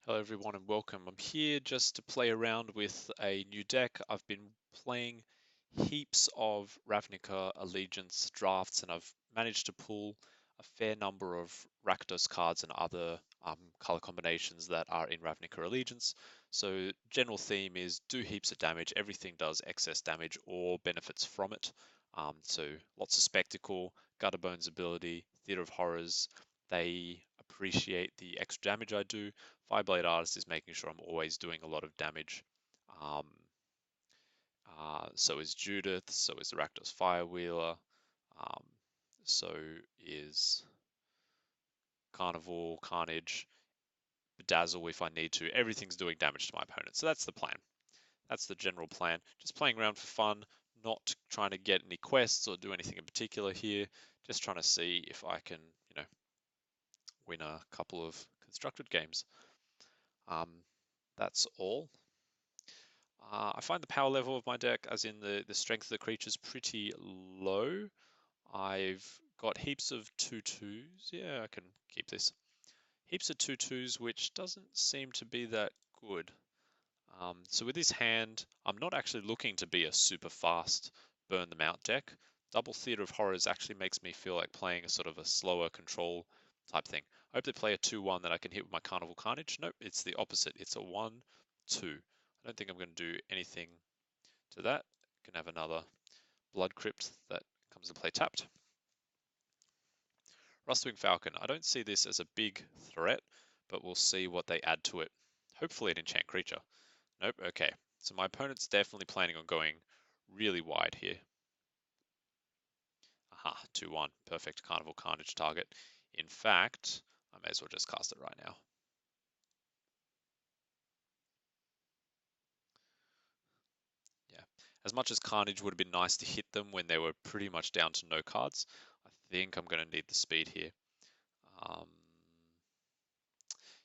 Hello everyone and welcome. I'm here just to play around with a new deck. I've been playing heaps of Ravnica Allegiance drafts and I've managed to pull a fair number of Rakdos cards and other color combinations that are in Ravnica Allegiance. So general theme is do heaps of damage. Everything does excess damage or benefits from it. So lots of spectacle, Gutterbones ability, Theatre of Horrors. They appreciate the extra damage I do. Fireblade Artist is making sure I'm always doing a lot of damage. Um, so is Judith, so is the Rakdos Firewheeler, um, so is Carnival, Carnage, Bedazzle if I need to. Everything's doing damage to my opponent. So that's the plan. That's the general plan. Just playing around for fun, not trying to get any quests or do anything in particular here. Just trying to see if I can, win a couple of constructed games. That's all. I find the power level of my deck, as in the strength of the creatures, pretty low. I've got heaps of 2/2s. Yeah, I can keep this. Heaps of 2/2s, which doesn't seem to be that good. So with this hand, I'm not actually looking to be a super fast burn them out deck. Double Theatre of Horrors actually makes me feel like playing a sort of a slower control type thing. I hope they play a 2/1 that I can hit with my Carnival Carnage. Nope, it's the opposite. It's a 1/2. I don't think I'm going to do anything to that. Can have another Blood Crypt that comes into play tapped. Rustwing Falcon. I don't see this as a big threat, but we'll see what they add to it. Hopefully an enchant creature. Nope, okay. So my opponent's definitely planning on going really wide here. Aha, 2/1. Perfect Carnival Carnage target. In fact, I may as well just cast it right now. Yeah. As much as Carnage would have been nice to hit them when they were pretty much down to no cards, I think I'm going to need the speed here.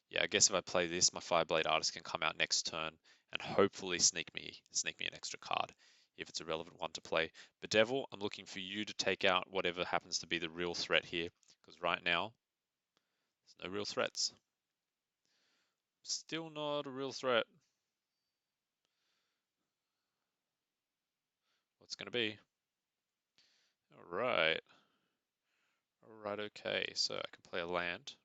Yeah, I guess if I play this, my Fireblade Artist can come out next turn and hopefully sneak me an extra card if it's a relevant one to play. Bedevil, I'm looking for you to take out whatever happens to be the real threat here, because right now there's no real threats. Still not a real threat. What's going to be? All right. All right, okay. So I can play a land.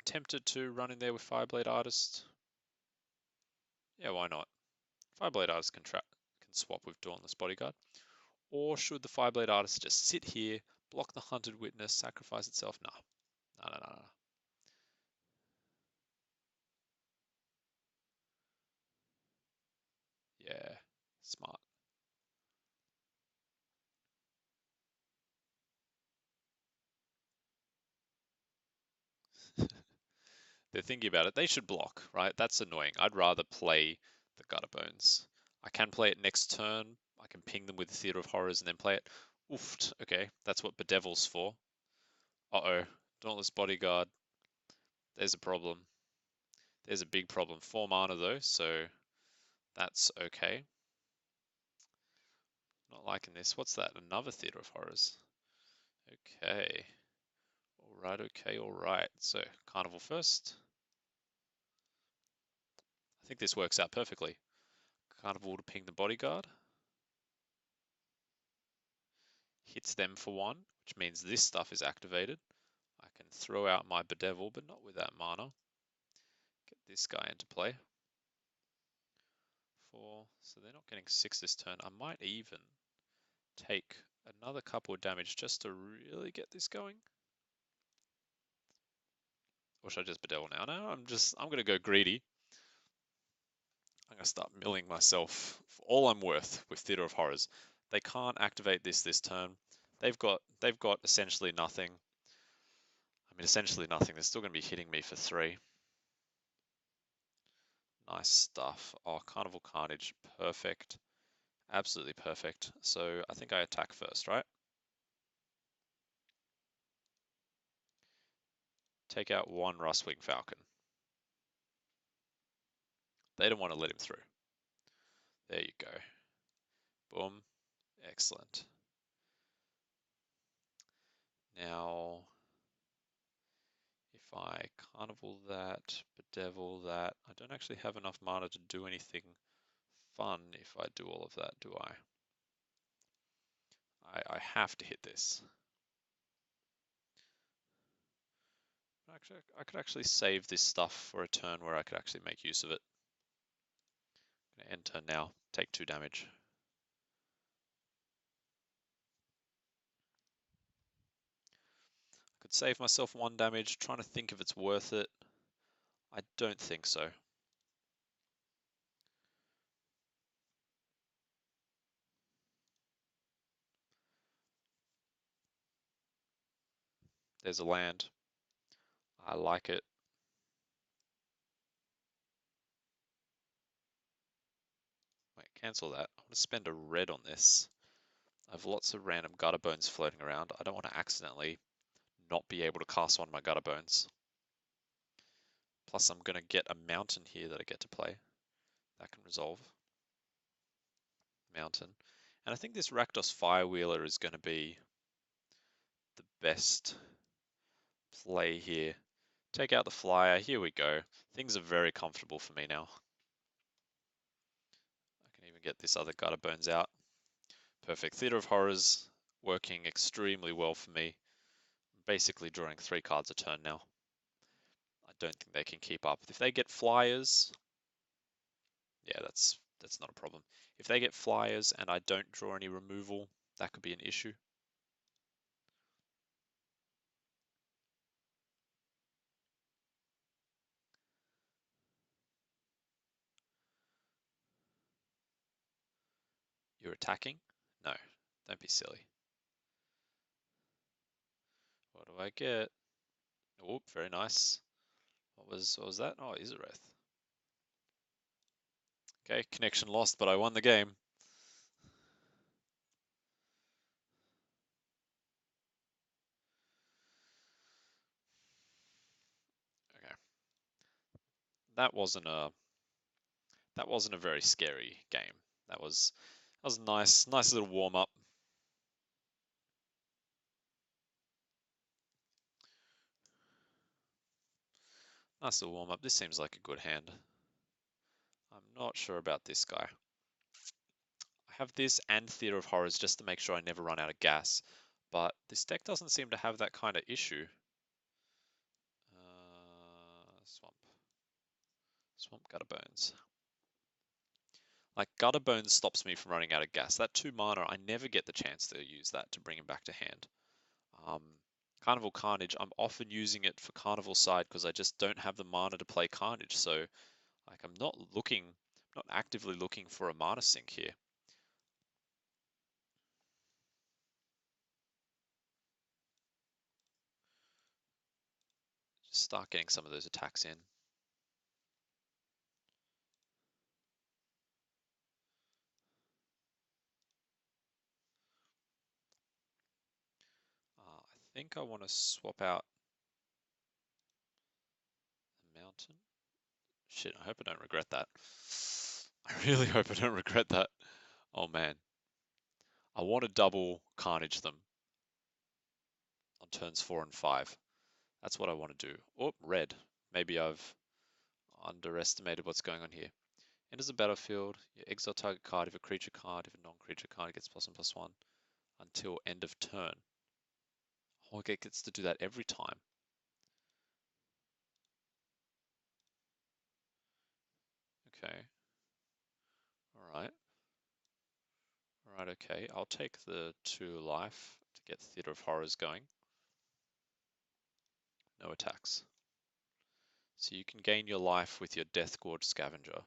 Tempted to run in there with Fireblade Artist. Yeah, why not? Fireblade Artist can swap with Dauntless Bodyguard. Or should the Fireblade Artist just sit here, block the Hunted Witness, sacrifice itself? Nah. No. Yeah, smart. They're thinking about it. They should block, right? That's annoying. I'd rather play the Gutterbones. I can play it next turn. I can ping them with the Theatre of Horrors and then play it. Oofed. Okay, that's what Bedevil's for. Uh-oh. Dauntless Bodyguard. There's a problem. There's a big problem. 4 mana though, so that's okay. Not liking this. What's that? Another Theatre of Horrors. Okay. All right. So, Carnival first. I think this works out perfectly. Carnival to ping the Bodyguard. Hits them for 1, which means this stuff is activated. I can throw out my Bedevil, but not with that mana. Get this guy into play. 4, so they're not getting 6 this turn. I might even take another couple of damage just to really get this going. Or should I just Bedevil now? No, I'm gonna go greedy. I'm gonna start milling myself for all I'm worth with Theatre of Horrors. They can't activate this turn. They've got essentially nothing. I mean, essentially nothing. They're still gonna be hitting me for 3. Nice stuff. Oh, Carnival Carnage, perfect. Absolutely perfect. So I think I attack first, right? Take out 1 Rustwing Falcon. They don't want to let him through. There you go. Boom. Excellent. Now, if If I Carnival that, Bedevil that, I don't actually have enough mana to do anything fun if I do all of that, do I? I have to hit this. Actually, I could actually save this stuff for a turn where I could actually make use of it. Gonna end turn now, take 2 damage. Could save myself 1 damage, trying to think if it's worth it. I don't think so. There's a land. I like it. Wait, cancel that. I want to spend a red on this. I have lots of random gutter bones floating around. I don't want to accidentally not be able to cast one of my gutter bones. Plus I'm going to get a mountain here that I get to play. That can resolve. Mountain. And I think this Rakdos Firewheeler is going to be the best play here. Take out the flyer. Here we go. Things are very comfortable for me now. I can even get this other gutter bones out. Perfect. Theatre of Horrors working extremely well for me. I'm basically drawing 3 cards a turn now. I don't think they can keep up. If they get flyers, yeah, that's not a problem. If they get flyers and I don't draw any removal, that could be an issue. You're attacking? No, don't be silly. What do I get? Oh, very nice. What was that? Oh, Izareth. Okay, connection lost, but I won the game. Okay. That wasn't a very scary game. That was nice little warm up. Nice little warm up. This seems like a good hand. I'm not sure about this guy. I have this and Theatre of Horrors just to make sure I never run out of gas, but this deck doesn't seem to have that kind of issue. Swamp Gutter Bones. Like, Gutter Bones stops me from running out of gas. That 2 mana, I never get the chance to use that to bring him back to hand. Carnival Carnage, I'm often using it for Carnival side because I just don't have the mana to play Carnage. So, like, I'm not actively looking for a mana sink here. Just start getting some of those attacks in. I think I want to swap out the mountain. Shit, I hope I don't regret that. I really hope I don't regret that. Oh man. I want to double Carnage them on turns 4 and 5. That's what I want to do. Oh, red. Maybe I've underestimated what's going on here. Enters the battlefield, you exile target card if a creature card, if a non-creature card gets +1/+1 until end of turn. Oh, it gets to do that every time. Okay. Alright. Alright, okay. I'll take the 2 life to get Theatre of Horrors going. No attacks. So you can gain your life with your Death Gorge Scavenger. You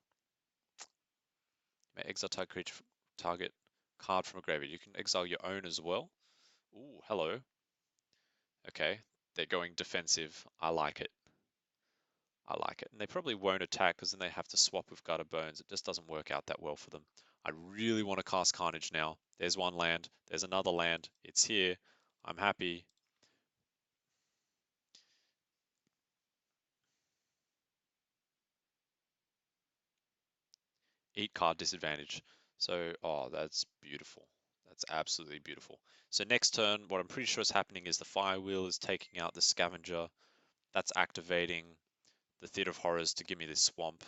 may exile target card from a graveyard. You can exile your own as well. Ooh, hello. Okay, they're going defensive. I like it. I like it. And they probably won't attack because then they have to swap with Gutter Bones. It just doesn't work out that well for them. I really want to cast Carnage now. There's 1 land. There's another land. It's here. I'm happy. Eat card disadvantage. So, oh, that's beautiful. That's absolutely beautiful. So next turn, what I'm pretty sure is happening is the Firewheel is taking out the Scavenger. That's activating the Theatre of Horrors to give me this swamp.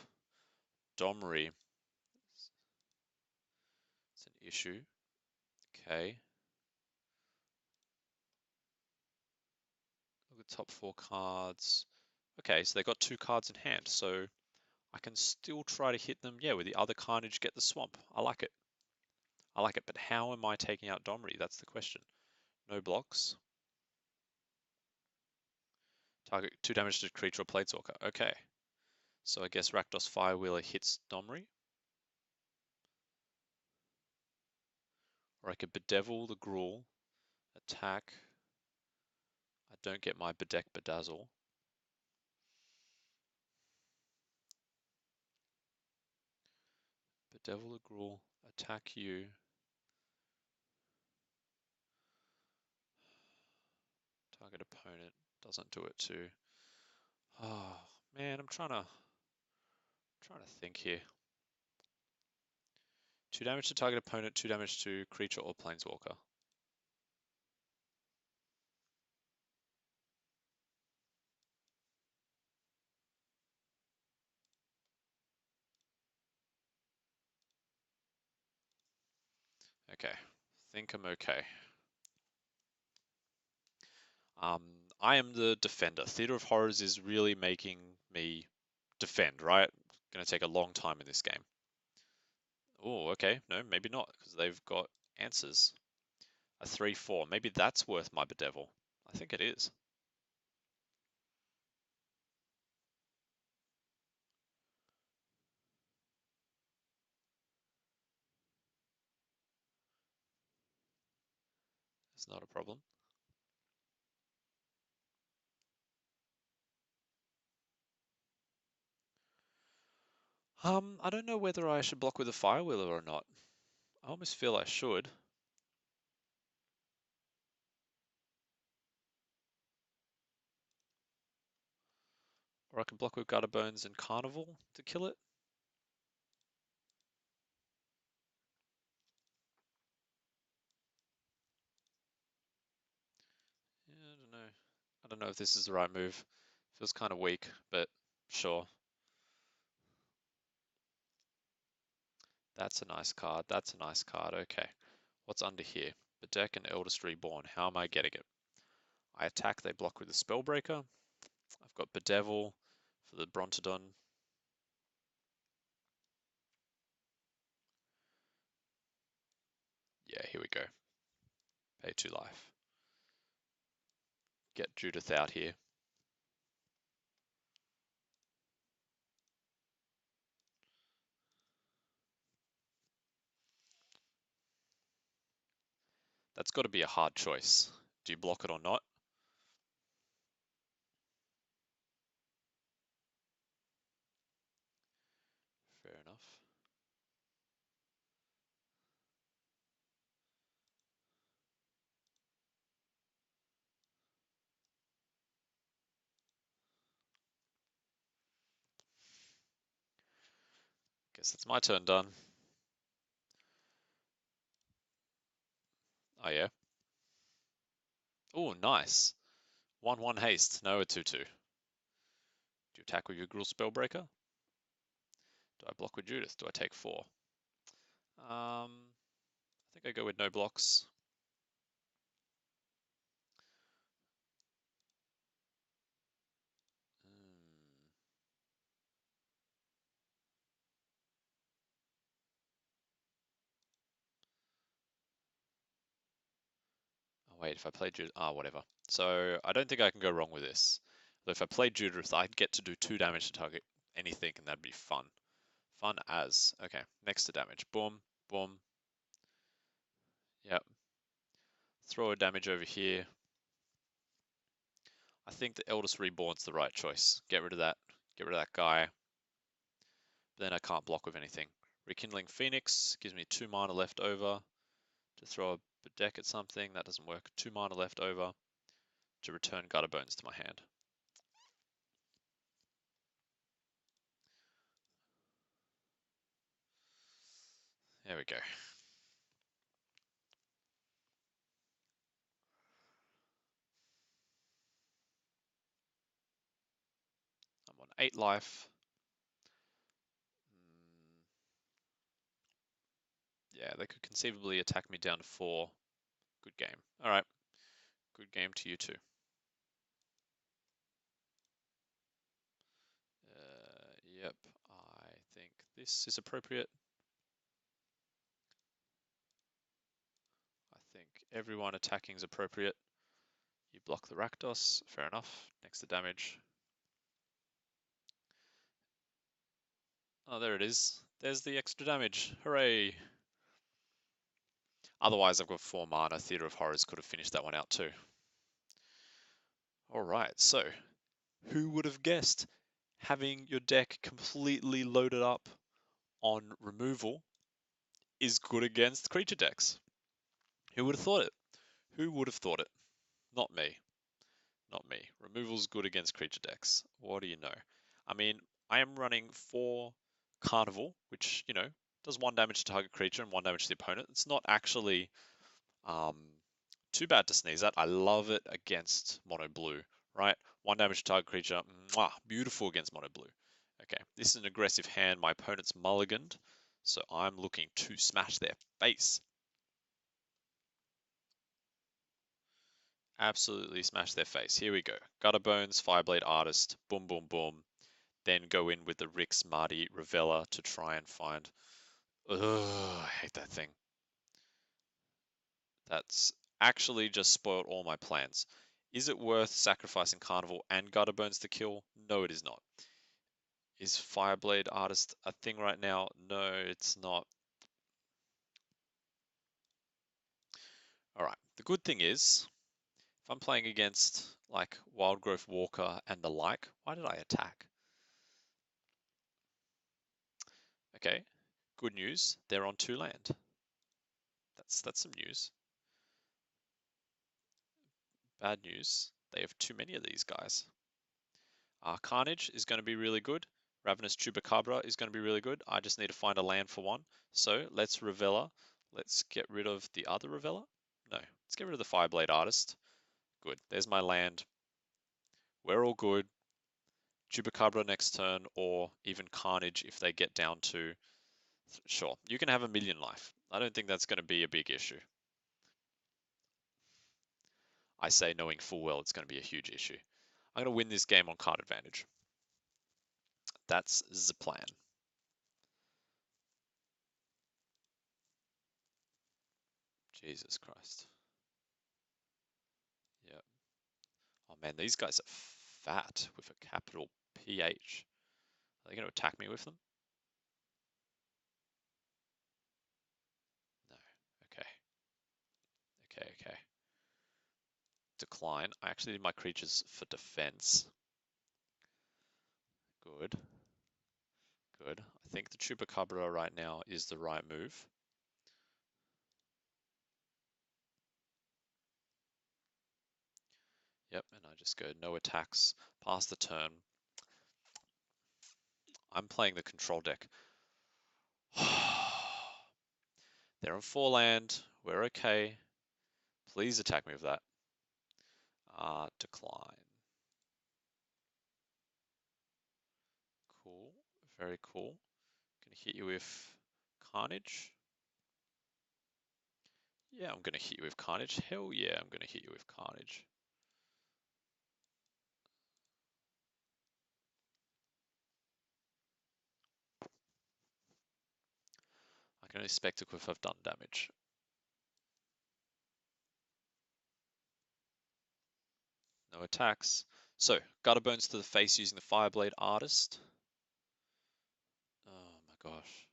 Domri. It's an issue. Okay. Look at the top 4 cards. Okay, so they got 2 cards in hand, so I can still try to hit them. Yeah, with the other Carnage, get the swamp. I like it. I like it, but how am I taking out Domri? That's the question. No blocks. Target 2 damage to creature or planeswalker. Okay. So I guess Rakdos Firewheeler hits Domri. Or I could Bedevil the Gruul, attack. I don't get my Bedeck Bedazzle. Bedevil the Gruul, attack you. Target opponent doesn't do it too. Oh man, I'm trying to think here. 2 damage to target opponent, 2 damage to creature or planeswalker. Okay, think I'm okay. I am the defender. Theatre of Horrors is really making me defend, right? Gonna take a long time in this game. Oh, okay. No, maybe not, because they've got answers. A 3/4. Maybe that's worth my Bedevil. I think it is. It's not a problem. I don't know whether I should block with a Firewheeler or not. I almost feel I should. Or I can block with Gutter Bones and Carnival to kill it. Yeah, I don't know. I don't know if this is the right move. Feels kind of weak, but sure. That's a nice card. That's a nice card. Okay. What's under here? Bedeck and Eldest Reborn. How am I getting it? I attack, they block with the Spellbreaker. I've got Bedevil for the Brontodon. Yeah, here we go. Pay 2 life. Get Judith out here. That's got to be a hard choice. Do you block it or not? Fair enough. Guess it's my turn done. Oh yeah. Oh, nice. 1/1 haste. No, a 2/2. Do you attack with your Gruul Spellbreaker? Do I block with Judith? Do I take 4? I think I go with no blocks. Hmm. Oh, wait, if I play Judith, whatever. So I don't think I can go wrong with this. But if I play Judith, I'd get to do 2 damage to target anything, and that'd be fun. Fun as. Okay, next to damage. Boom, boom. Yep. Throw a damage over here. I think the Eldest Reborn's the right choice. Get rid of that. Get rid of that guy. But then I can't block with anything. Rekindling Phoenix gives me 2 mana left over to throw a deck at something. That doesn't work. 2 mana left over to return Gutter Bones to my hand. There we go. 8 life. Yeah, they could conceivably attack me down to 4. Good game. All right. Good game to you too. Yep, I think this is appropriate. I think everyone attacking is appropriate. You block the Rakdos, fair enough. Next to damage. Oh, there it is. There's the extra damage. Hooray! Otherwise, I've got 4 mana. Theatre of Horrors could have finished that one out too. Alright, so who would have guessed having your deck completely loaded up on removal is good against creature decks? Who would have thought it? Who would have thought it? Not me. Not me. Removal's good against creature decks. What do you know? I mean, I am running 4 Carnival, which, you know, does 1 damage to target creature and 1 damage to the opponent. It's not actually um, too bad to sneeze at. I love it against mono blue, right? 1 damage to target creature. Mwah, beautiful against mono blue. Okay, this is an aggressive hand. My opponent's mulliganed, so I'm looking to smash their face. Absolutely smash their face. Here we go. Gutter Bones, Fireblade Artist, boom, boom, boom. Then go in with the Rix, Marty, Ravella to try and find. Ugh, I hate that thing. That's actually just spoiled all my plans. Is it worth sacrificing Carnival and Gutter Bones to kill? No, it is not. Is Fireblade Artist a thing right now? No, it's not. Alright, the good thing is, if I'm playing against like Wildgrowth Walker and the like, why did I attack? Okay, good news, they're on 2 land. That's some news. Bad news, they have too many of these guys. Carnage is going to be really good. Ravenous Chupacabra is going to be really good. I just need to find a land for one. So let's Ravella. Let's get rid of the other Ravella. No, let's get rid of the Fireblade Artist. Good. There's my land. We're all good. Chupacabra next turn, or even Carnage if they get down to. Sure, you can have 1,000,000 life. I don't think that's going to be a big issue. I say knowing full well it's going to be a huge issue. I'm going to win this game on card advantage. That's the plan. Jesus Christ. Yep. Oh man, these guys are fat with a capital PH. Are they going to attack me with them? No. Okay. Okay, okay. Decline. I actually need my creatures for defense. Good. Good. I think the Chupacabra right now is the right move. Yep, and I just go no attacks, pass the turn. I'm playing the control deck. They're on 4 land. We're okay. Please attack me with that. Decline. Cool. Very cool. Gonna hit you with Carnage. Yeah, I'm gonna hit you with Carnage. Hell yeah, I'm gonna hit you with Carnage. I can only Spectacle if I've done damage. No attacks. So, Gutter Bones to the face using the Fireblade Artist. Oh my gosh.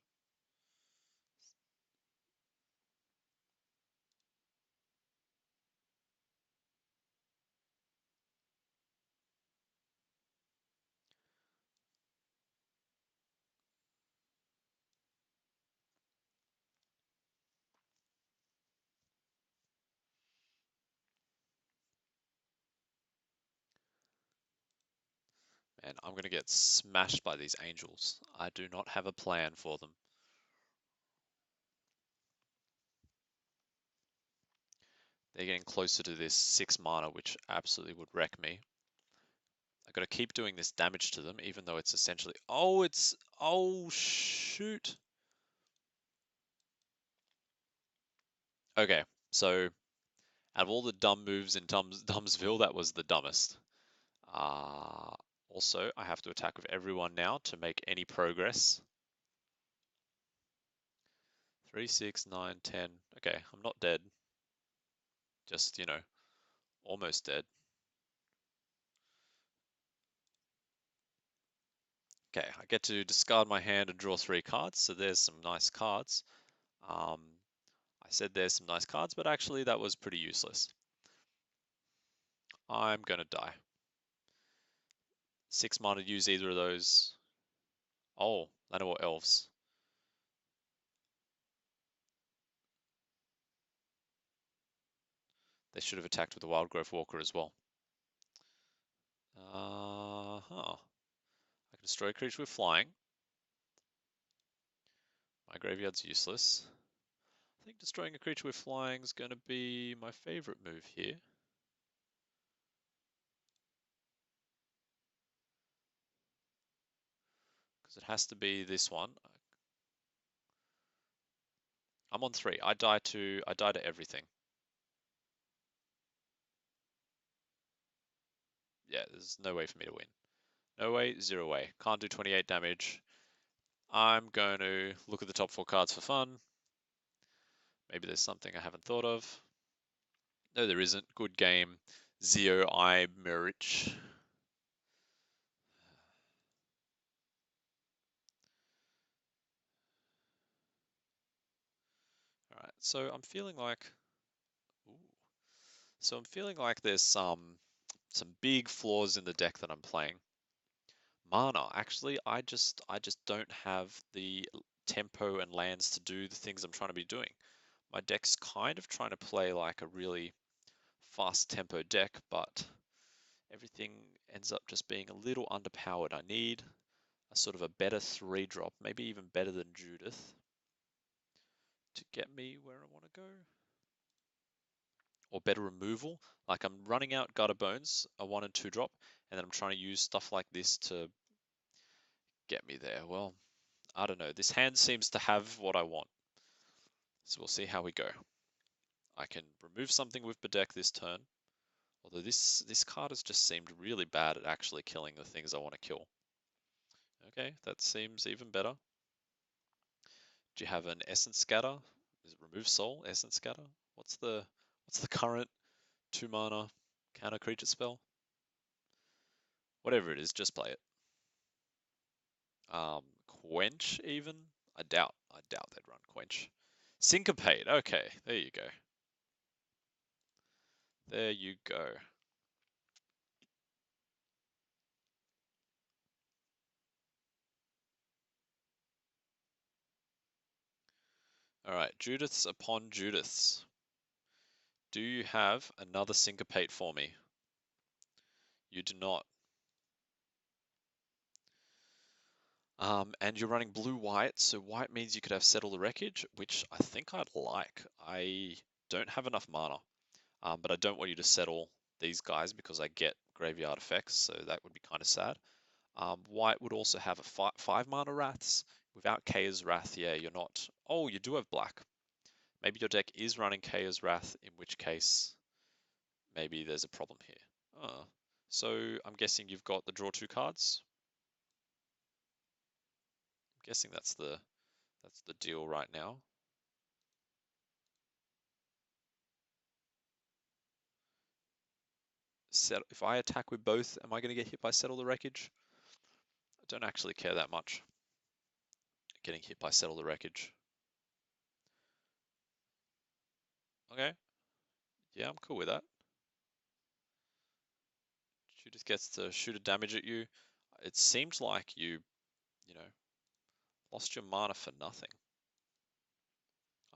Man, I'm gonna get smashed by these angels. I do not have a plan for them. They're getting closer to this 6 mana, which absolutely would wreck me. I got to keep doing this damage to them, even though it's essentially... Oh, shoot. Okay, so out of all the dumb moves in Dumbsville, that was the dumbest. Also, I have to attack with everyone now to make any progress. 3, 6, 9, 10. Okay, I'm not dead. Just, almost dead. Okay, I get to discard my hand and draw 3 cards, so there's some nice cards. I said there's some nice cards, but actually that was pretty useless. I'm gonna die. 6 mana to use either of those. Oh, Llanowar Elves. They should have attacked with the Wildgrowth Walker as well. I can destroy a creature with flying. My graveyard's useless. I think destroying a creature with flying is going to be my favorite move here. Because it has to be this one. I'm on 3. I die to everything. Yeah, there's no way for me to win. No way, 0 way. Can't do 28 damage. I'm going to look at the top 4 cards for fun. Maybe there's something I haven't thought of. No, there isn't. Good game. Zio I Merich. Alright, so I'm feeling like... Ooh. So I'm feeling like there's some big flaws in the deck that I'm playing. Mana, actually, I just don't have the tempo and lands to do the things I'm trying to be doing. My deck's kind of trying to play like a really fast tempo deck, but everything ends up just being a little underpowered. I need a sort of a better 3-drop, maybe even better than Judith, to get me where I want to go. Or better removal. Like I'm running out Gutter Bones, a 1 and 2 drop, and then I'm trying to use stuff like this to get me there. Well, I don't know. This hand seems to have what I want. So we'll see how we go. I can remove something with Bedeck this turn. Although this card has just seemed really bad at actually killing the things I want to kill. Okay, that seems even better. Do you have an Essence Scatter? Is it Remove Soul, Essence Scatter? What's the current 2 mana counter creature spell? Whatever it is, just play it. Quench even? I doubt they'd run Quench. Syncopate, okay, there you go. There you go. Alright, Judith's upon Judith's. Do you have another Syncopate for me? You do not. And you're running blue-white, so white means you could have Settle the Wreckage, which I think I'd like. I don't have enough mana, but I don't want you to settle these guys because I get graveyard effects, so that would be kind of sad. White would also have a 5 mana Wraths. Without Kaya's Wrath, yeah, you're not... Oh, you do have black. Maybe your deck is running Kaya's Wrath, in which case maybe there's a problem here. Oh. So I'm guessing you've got the draw 2 cards? I'm guessing that's the deal right now. If I attack with both, am I going to get hit by Settle the Wreckage? I don't actually care that much. Getting hit by Settle the Wreckage. Okay. Yeah, I'm cool with that. Judith gets to shoot a damage at you. It seems like you lost your mana for nothing.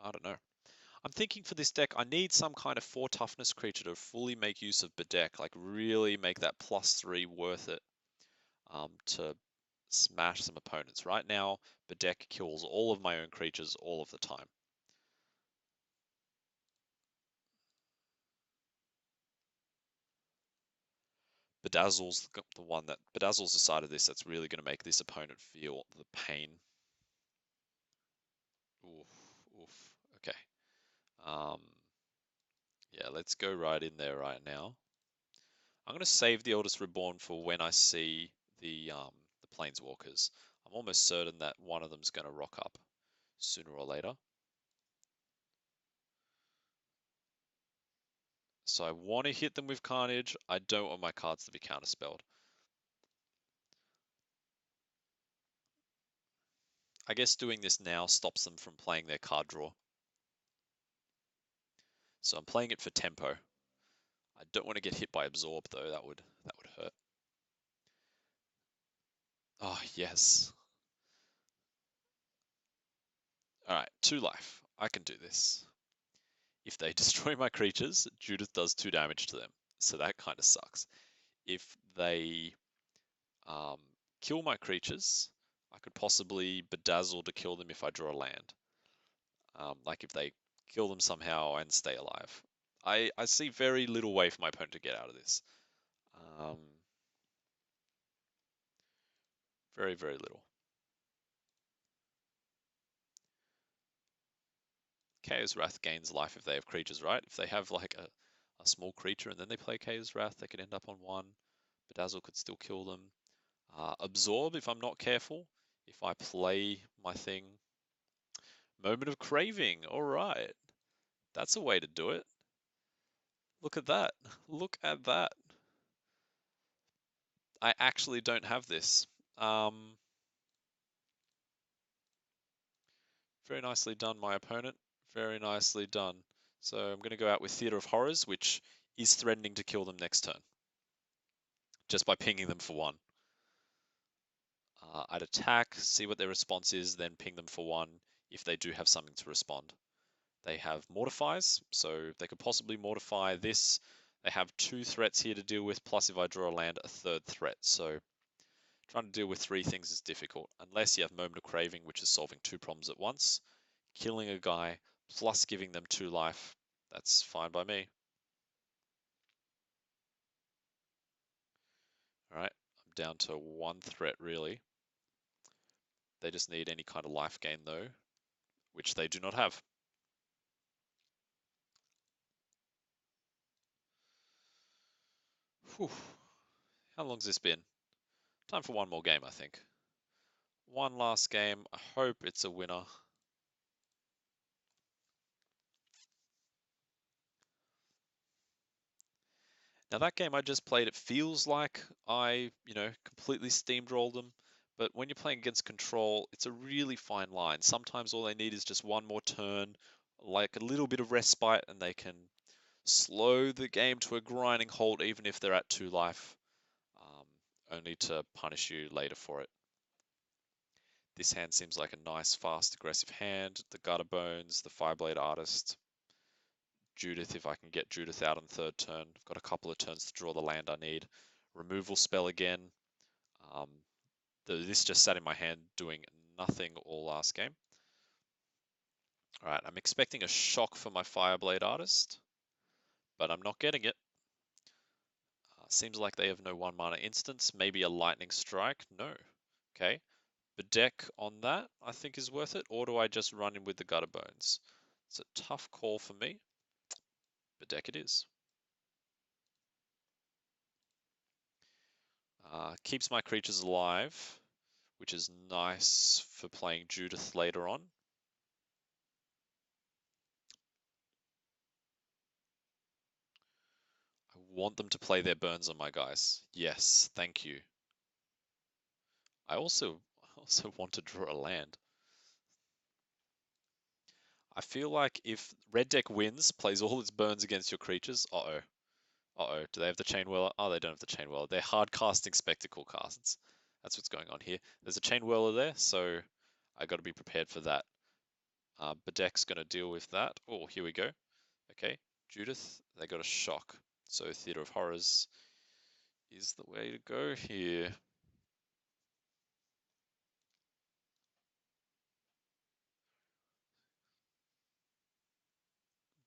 I don't know. I'm thinking for this deck, I need some kind of 4 toughness creature to fully make use of Bedeck, like really make that +3 worth it to smash some opponents. Right now, Bedeck kills all of my own creatures all of the time. Bedazzle's Bedazzle's the side of this that's really going to make this opponent feel the pain. Oof, oof. Okay. Um, yeah, let's go right in there right now. I'm going to save the Eldest Reborn for when I see the Planeswalkers. I'm almost certain that one of them's going to rock up sooner or later. So I want to hit them with Carnage. I don't want my cards to be counterspelled. I guess doing this now stops them from playing their card draw. So I'm playing it for tempo. I don't want to get hit by Absorb though. That would hurt. Oh yes. All right, 2 life. I can do this. If they destroy my creatures, Judith does 2 damage to them. So that kind of sucks. If they um, kill my creatures, I could possibly Bedazzle to kill them if I draw a land. Like if they kill them somehow and stay alive. I see very little way for my opponent to get out of this. Um, very, very little. Chaos Wrath gains life if they have creatures, right? If they have like a small creature and then they play Chaos Wrath, they could end up on 1. Bedazzle could still kill them. Absorb if I'm not careful. If I play my thing. Moment of Craving. All right. That's a way to do it. Look at that. Look at that. I actually don't have this. Very nicely done, my opponent. Very nicely done. So I'm going to go out with Theatre of Horrors, which is threatening to kill them next turn. Just by pinging them for 1. I'd attack, see what their response is, then ping them for 1 if they do have something to respond. They have Mortifies, so they could possibly Mortify this. They have 2 threats here to deal with, plus if I draw a land, a 3rd threat. So trying to deal with 3 things is difficult, unless you have Moment of Craving, which is solving 2 problems at once. Killing a guy, plus giving them 2 life, that's fine by me. Alright, I'm down to 1 threat really. They just need any kind of life gain though, which they do not have. Whew. How long's this been? Time for 1 more game, I think. 1 last game. I hope it's a winner. Now that game I just played, it feels like I, completely steamrolled them. But when you're playing against control, it's a really fine line. Sometimes all they need is just 1 more turn, like a little bit of respite, and they can slow the game to a grinding halt even if they're at 2 life, only to punish you later for it. This hand seems like a nice, fast, aggressive hand. The Gutter Bones, the Fireblade Artist, Judith, if I can get Judith out on 3rd turn. I've got a couple of turns to draw the land I need. Removal spell again. Um, this just sat in my hand doing nothing all last game. Alright, I'm expecting a shock for my Fireblade Artist, but I'm not getting it. Seems like they have no 1 mana instance. Maybe a Lightning Strike? No. Okay. Bedeck on that, I think is worth it. Or do I just run in with the Gutter Bones? It's a tough call for me. Bedeck it is. Keeps my creatures alive, which is nice for playing Judith later on. I want them to play their burns on my guys. Yes, thank you. I also want to draw a land. I feel like if red deck wins, plays all its burns against your creatures, uh-oh. Uh-oh, do they have the Chain Whirler? Oh, they don't have the Chain Whirler. They're hard casting Spectacle casts. That's what's going on here. There's a Chain Whirler there, so I got to be prepared for that. Bedeck's going to deal with that. Oh, here we go. Okay, Judith, they got a shock. So Theatre of Horrors is the way to go here.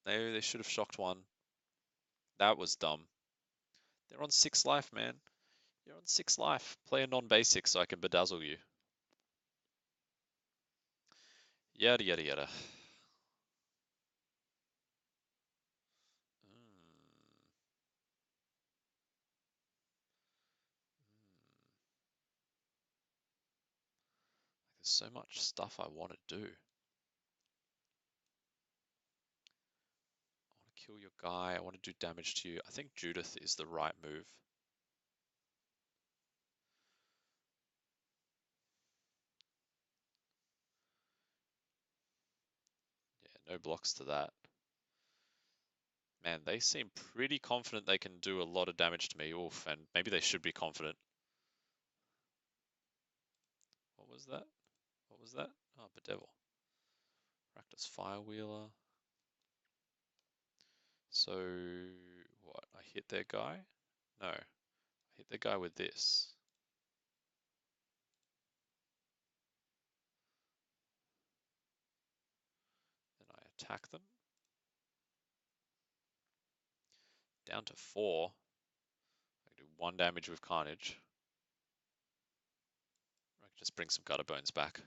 They should have shocked 1. That was dumb. They're on 6 life, man. You're on 6 life. Play a non-basic so I can bedazzle you. Yada yada yada. There's so much stuff I want to do. I want to kill your guy. I want to do damage to you. I think Judith is the right move. Yeah, no blocks to that. Man, they seem pretty confident they can do a lot of damage to me. Oof, and maybe they should be confident. What was that? What was that? Oh, Bedevil. Rakdos Firewheeler. So, what? I hit their guy? No. I hit the guy with this. Then I attack them. Down to 4. I can do 1 damage with Carnage. I can just bring some Gutter Bones back.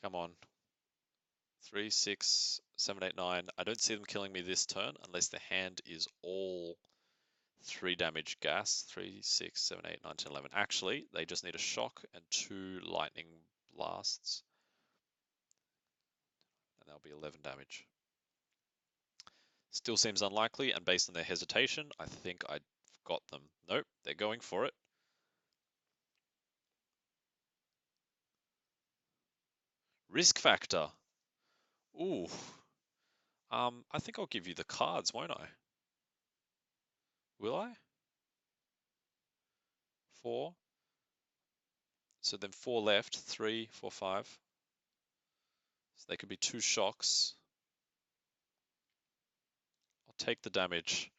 Come on. 3, 6, 7, 8, 9. I don't see them killing me this turn unless the hand is all 3 damage gas. 3, 6, 7, 8, 9, 10, 11. Actually, they just need a shock and 2 lightning blasts. And that'll be 11 damage. Still seems unlikely, and based on their hesitation, I think I've got them. Nope, they're going for it. Risk factor. Ooh. I think I'll give you the cards, won't I? Will I? 4. So then 4 left. 3, 4, 5. So they could be 2 shocks. I'll take the damage.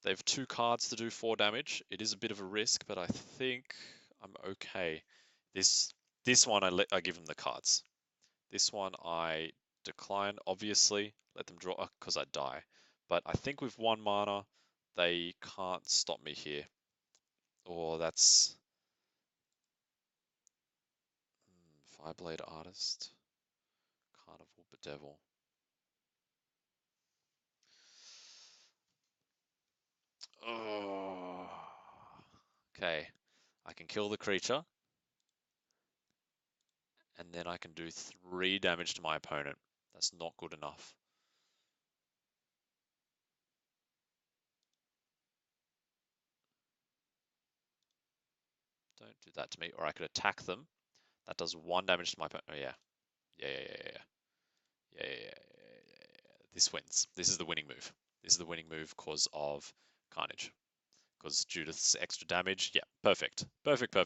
They have 2 cards to do 4 damage. It is a bit of a risk, but I think I'm okay. This one I give them the cards. This one I decline, obviously. Let them draw because I die. But I think with 1 mana, they can't stop me here. Or that's Fireblade Artist, Carnival Bedevil. Oh. Okay, I can kill the creature, and then I can do 3 damage to my opponent. That's not good enough. Don't do that to me, or I could attack them. That does 1 damage to my opponent. Oh yeah, yeah. This wins. This is the winning move. This is the winning move because of Carnage. Because Judith's extra damage. Yeah, perfect. Perfect.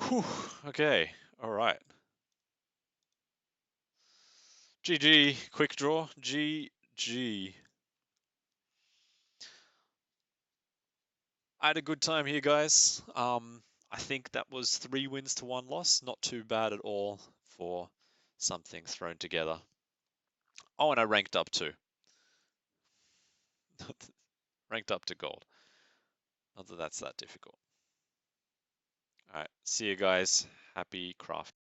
Whew, okay, alright. GG, quick draw, GG. I had a good time here, guys. I think that was 3 wins to 1 loss. Not too bad at all for something thrown together. Oh, and I ranked up too. Ranked up to gold. Not that that's that difficult. Alright, see you guys. Happy craft.